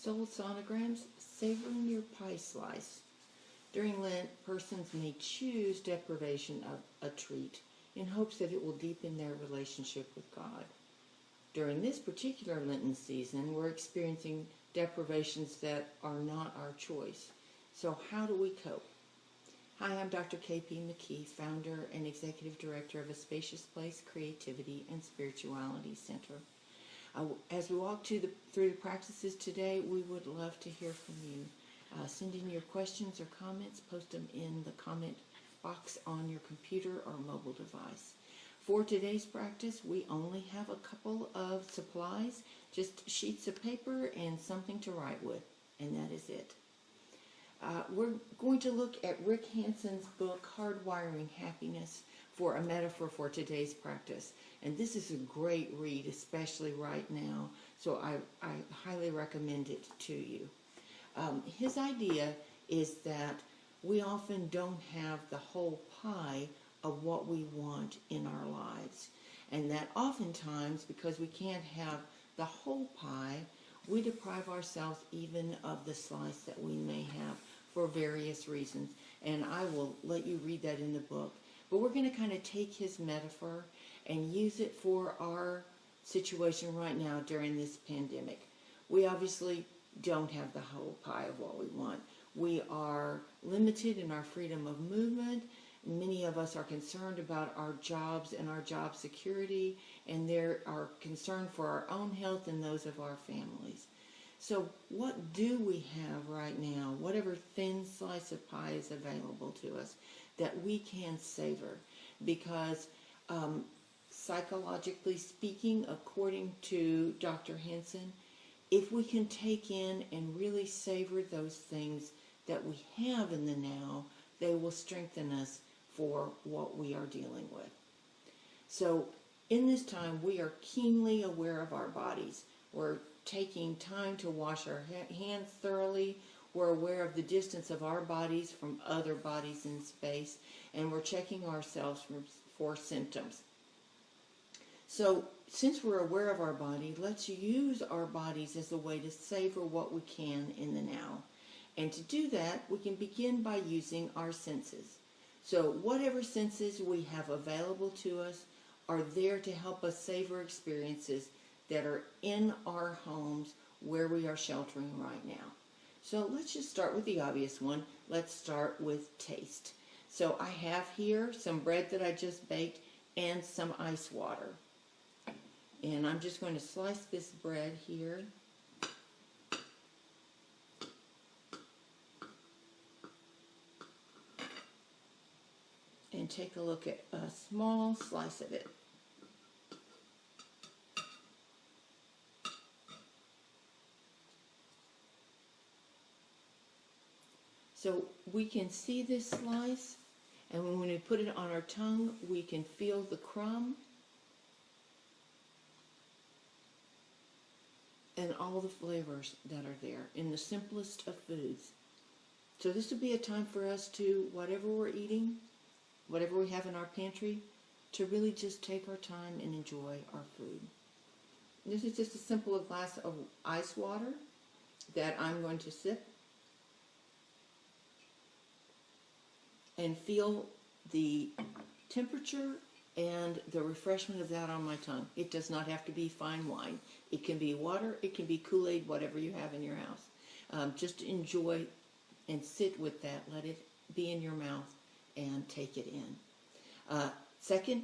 Soul Sonograms, Savoring Your Pie Slice. During Lent, persons may choose deprivation of a treat in hopes that it will deepen their relationship with God. During this particular Lenten season, we're experiencing deprivations that are not our choice. So how do we cope? Hi, I'm Dr. K.P. McKee, founder and executive director of a Spacious Place Creativity and Spirituality Center. As we walk through the practices today, we would love to hear from you. Send in your questions or comments, post them in the comment box on your computer or mobile device. For today's practice, we only have a couple of supplies, just sheets of paper and something to write with, and that is it. We're going to look at Rick Hanson's book, Hardwiring Happiness, for a metaphor for today's practice. And this is a great read, especially right now, so I highly recommend it to you. His idea is that we often don't have the whole pie of what we want in our lives. And that oftentimes, because we can't have the whole pie, we deprive ourselves even of the slice that we may have for various reasons. And I will let you read that in the book. But we're going to kind of take his metaphor and use it for our situation right now during this pandemic. We obviously don't have the whole pie of what we want. We are limited in our freedom of movement. Many of us are concerned about our jobs and our job security, and there are concerned for our own health and those of our families. So what do we have right now, whatever thin slice of pie is available to us, that we can savor? Because psychologically speaking, according to Dr. Hanson, if we can take in and really savor those things that we have in the now, they will strengthen us for what we are dealing with. So in this time, we are keenly aware of our bodies. We're taking time to wash our hands thoroughly. We're aware of the distance of our bodies from other bodies in space, and we're checking ourselves for symptoms. So since we're aware of our body, let's use our bodies as a way to savor what we can in the now. And to do that, we can begin by using our senses. So whatever senses we have available to us are there to help us savor experiences that are in our homes where we are sheltering right now. So let's just start with the obvious one. Let's start with taste. So I have here some bread that I just baked and some ice water. And I'm just going to slice this bread here. And take a look at a small slice of it. So we can see this slice, and when we put it on our tongue, we can feel the crumb and all the flavors that are there in the simplest of foods. So this would be a time for us to, whatever we're eating, whatever we have in our pantry, to really just take our time and enjoy our food. This is just a simple glass of ice water that I'm going to sip and feel the temperature and the refreshment of that on my tongue. It does not have to be fine wine. It can be water, it can be Kool-Aid, whatever you have in your house. Just enjoy and sit with that. Let it be in your mouth and take it in. Second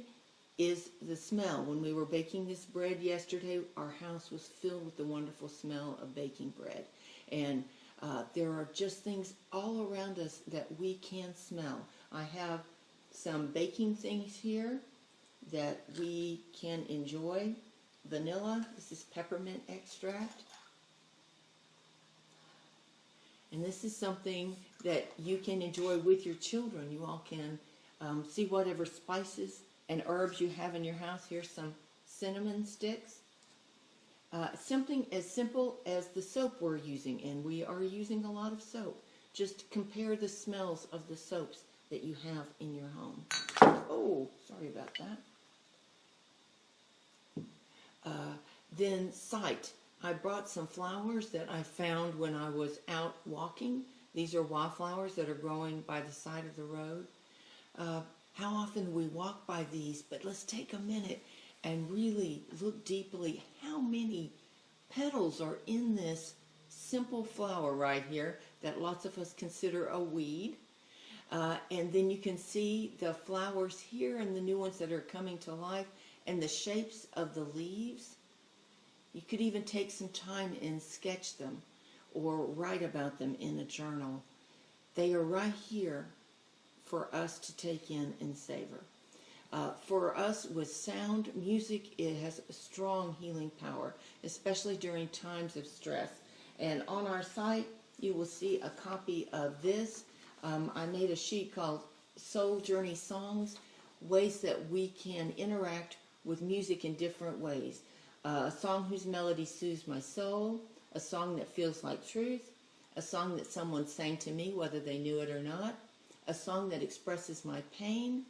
is the smell. When we were baking this bread yesterday, our house was filled with the wonderful smell of baking bread. And there are just things all around us that we can smell. I have some baking things here that we can enjoy. Vanilla, this is peppermint extract. And this is something that you can enjoy with your children. You all can see whatever spices and herbs you have in your house. Here's some cinnamon sticks. Something as simple as the soap we're using, and we are using a lot of soap. Just compare the smells of the soaps that you have in your home. Oh, sorry about that. Then sight. I brought some flowers that I found when I was out walking. These are wildflowers that are growing by the side of the road. How often we walk by these, but let's take a minute and really look deeply how many petals are in this simple flower right here that lots of us consider a weed. And then you can see the flowers here and the new ones that are coming to life and the shapes of the leaves. You could even take some time and sketch them or write about them in a journal. They are right here for us to take in and savor. For us with sound, music, it has a strong healing power, especially during times of stress. And on our site, you will see a copy of this. I made a sheet called Soul Journey Songs, ways that we can interact with music in different ways. A song whose melody soothes my soul, a song that feels like truth, a song that someone sang to me, whether they knew it or not, a song that expresses my pain,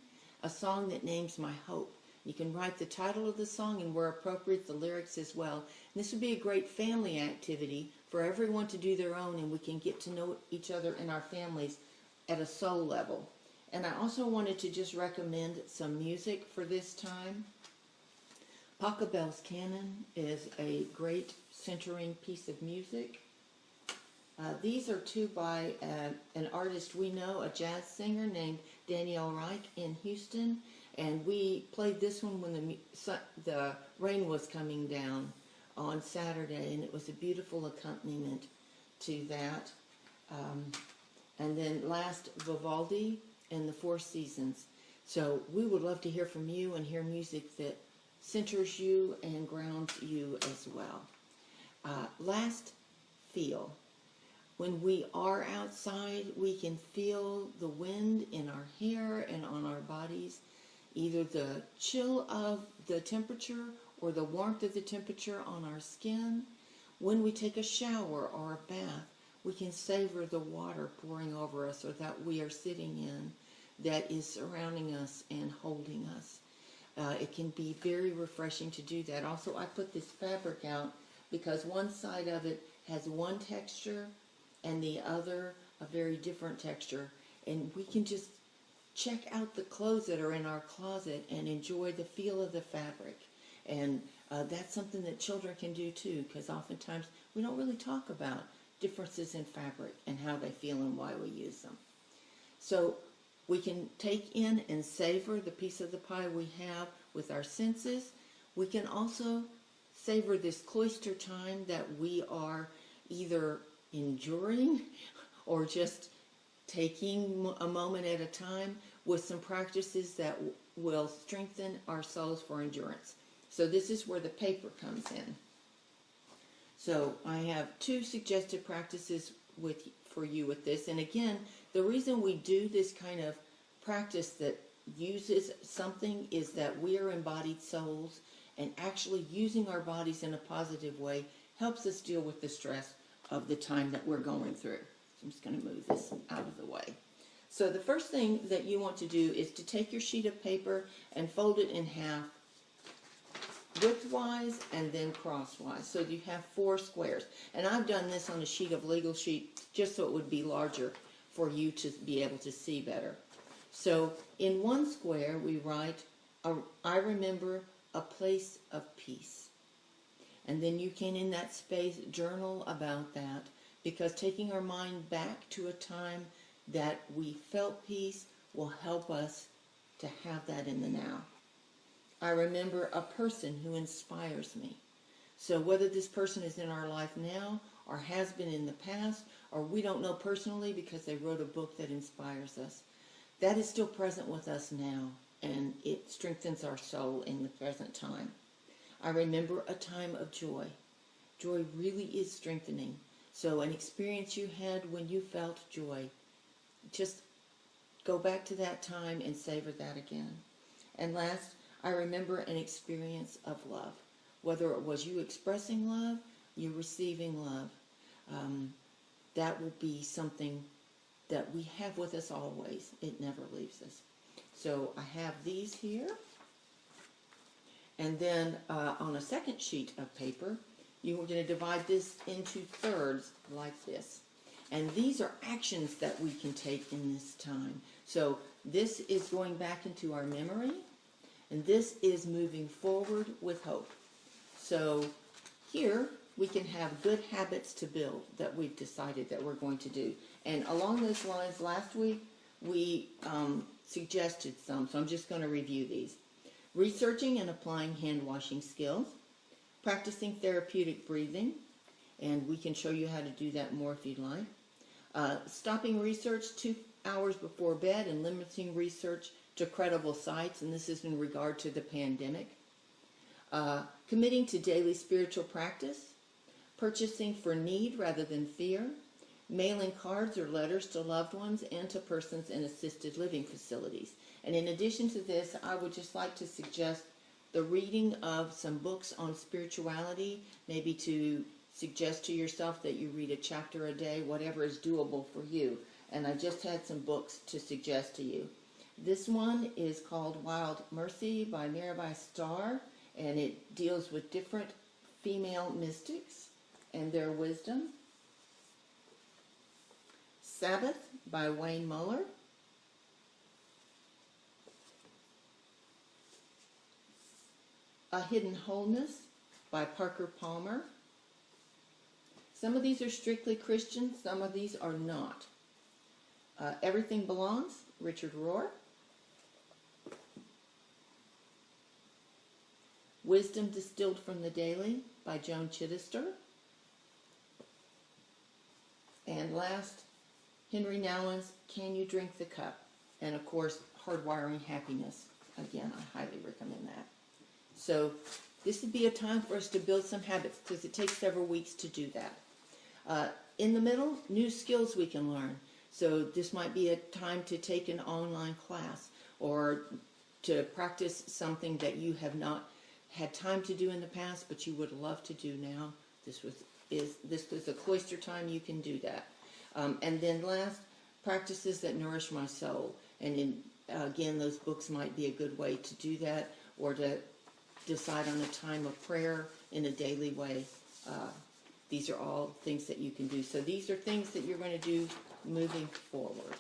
a song that names my hope. You can write the title of the song and, where appropriate, the lyrics as well. And this would be a great family activity for everyone to do their own, and we can get to know each other and our families at a soul level. And I also wanted to just recommend some music for this time. Pachelbel's Canon is a great centering piece of music. These are two by an artist we know, a jazz singer named Danielle Reich in Houston. And we played this one when the rain was coming down on Saturday, and it was a beautiful accompaniment to that. And then last, Vivaldi and the Four Seasons. So we would love to hear from you and hear music that centers you and grounds you as well. Last, feel. When we are outside, we can feel the wind in our hair and on our bodies, either the chill of the temperature or the warmth of the temperature on our skin. When we take a shower or a bath, we can savor the water pouring over us or that we are sitting in that is surrounding us and holding us. It can be very refreshing to do that. Also, I put this fabric out because one side of it has one texture and the other a very different texture. And we can just check out the clothes that are in our closet and enjoy the feel of the fabric. And that's something that children can do too, because oftentimes we don't really talk about differences in fabric and how they feel and why we use them. So we can take in and savor the piece of the pie we have with our senses. We can also savor this cloister time that we are either enduring or just taking a moment at a time with some practices that will strengthen our souls for endurance. So this is where the paper comes in. So I have two suggested practices for you with this. And again, the reason we do this kind of practice that uses something is that we are embodied souls, and actually using our bodies in a positive way helps us deal with the stress of the time that we're going through. So I'm just going to move this out of the way. So the first thing that you want to do is to take your sheet of paper and fold it in half, widthwise and then crosswise, so you have 4 squares. And I've done this on a sheet of legal sheet just so it would be larger for you to be able to see better. So in one square we write, I remember a place of peace. And then you can, in that space, journal about that, because taking our mind back to a time that we felt peace will help us to have that in the now. I remember a person who inspires me. So whether this person is in our life now or has been in the past, or we don't know personally because they wrote a book that inspires us, that is still present with us now, and it strengthens our soul in the present time. I remember a time of joy. Joy really is strengthening. So an experience you had when you felt joy, just go back to that time and savor that again. And last, I remember an experience of love. Whether it was you expressing love, you receiving love, that will be something that we have with us always. It never leaves us. So I have these here. And then on a second sheet of paper, You're going to divide this into thirds like this. And these are actions that we can take in this time. So this is going back into our memory, and this is moving forward with hope. So here we can have good habits to build that we've decided that we're going to do. And along those lines, last week we suggested some, so I'm just going to review these. Researching and applying hand washing skills, practicing therapeutic breathing, and we can show you how to do that more if you'd like. Stopping research 2 hours before bed and limiting research to credible sites, and this is in regard to the pandemic. Committing to daily spiritual practice, purchasing for need rather than fear, mailing cards or letters to loved ones and to persons in assisted living facilities. And in addition to this, I would just like to suggest the reading of some books on spirituality, maybe to suggest to yourself that you read a chapter a day, whatever is doable for you. And I just had some books to suggest to you. This one is called Wild Mercy by Mirabai Starr, and it deals with different female mystics and their wisdom. Sabbath by Wayne Muller. A Hidden Wholeness by Parker Palmer. Some of these are strictly Christian, some of these are not. Everything Belongs, Richard Rohr. Wisdom Distilled from the Daily by Joan Chittister. And last, Henry Nouwen's Can You Drink the Cup? And of course, Hardwiring Happiness. Again, I highly recommend that. So this would be a time for us to build some habits because it takes several weeks to do that. In the middle, new skills we can learn. So this might be a time to take an online class or to practice something that you have not had time to do in the past, but you would love to do now. This was a cloister time. You can do that. And then last, practices that nourish my soul. And again, those books might be a good way to do that, or to decide on a time of prayer in a daily way. These are all things that you can do. So these are things that you're going to do moving forward.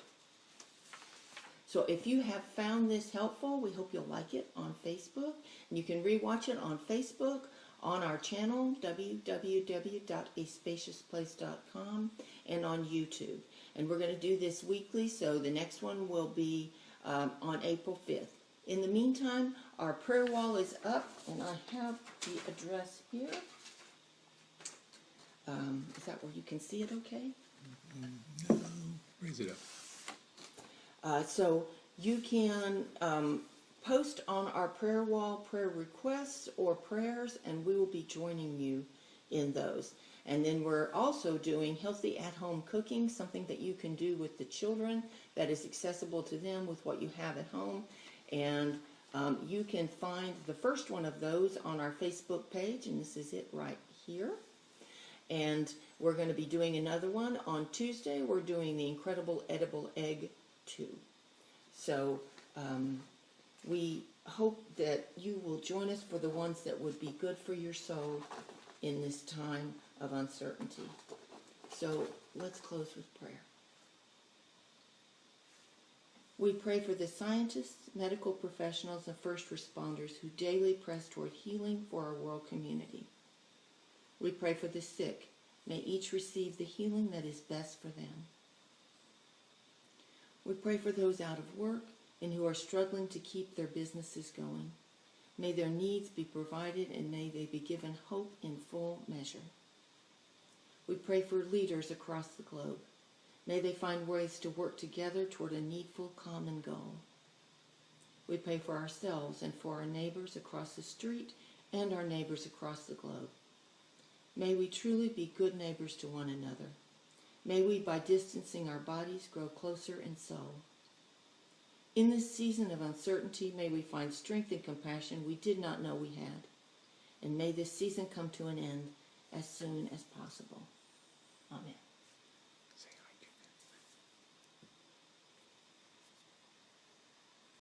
So if you have found this helpful, we hope you'll like it on Facebook. And you can rewatch it on Facebook, on our channel, www.aspaciousplace.com, and on YouTube. And we're going to do this weekly, so the next one will be on April 5th. In the meantime, our prayer wall is up, and I have the address here. Is that where you can see it okay? No, raise it up. So you can post on our prayer wall prayer requests or prayers, and we will be joining you in those. And then we're also doing healthy at-home cooking, something that you can do with the children that is accessible to them with what you have at home. And you can find the first one of those on our Facebook page, and this is it right here. And we're going to be doing another one on Tuesday. We're doing the Incredible Edible Egg 2. So we hope that you will join us for the ones that would be good for your soul in this time of uncertainty. So let's close with prayer. We pray for the scientists, medical professionals, and first responders who daily press toward healing for our world community. We pray for the sick. May each receive the healing that is best for them. We pray for those out of work and who are struggling to keep their businesses going. May their needs be provided, and may they be given hope in full measure. We pray for leaders across the globe. May they find ways to work together toward a needful common goal. We pray for ourselves and for our neighbors across the street and our neighbors across the globe. May we truly be good neighbors to one another. May we, by distancing our bodies, grow closer in soul. In this season of uncertainty, may we find strength and compassion we did not know we had. And may this season come to an end as soon as possible. Amen.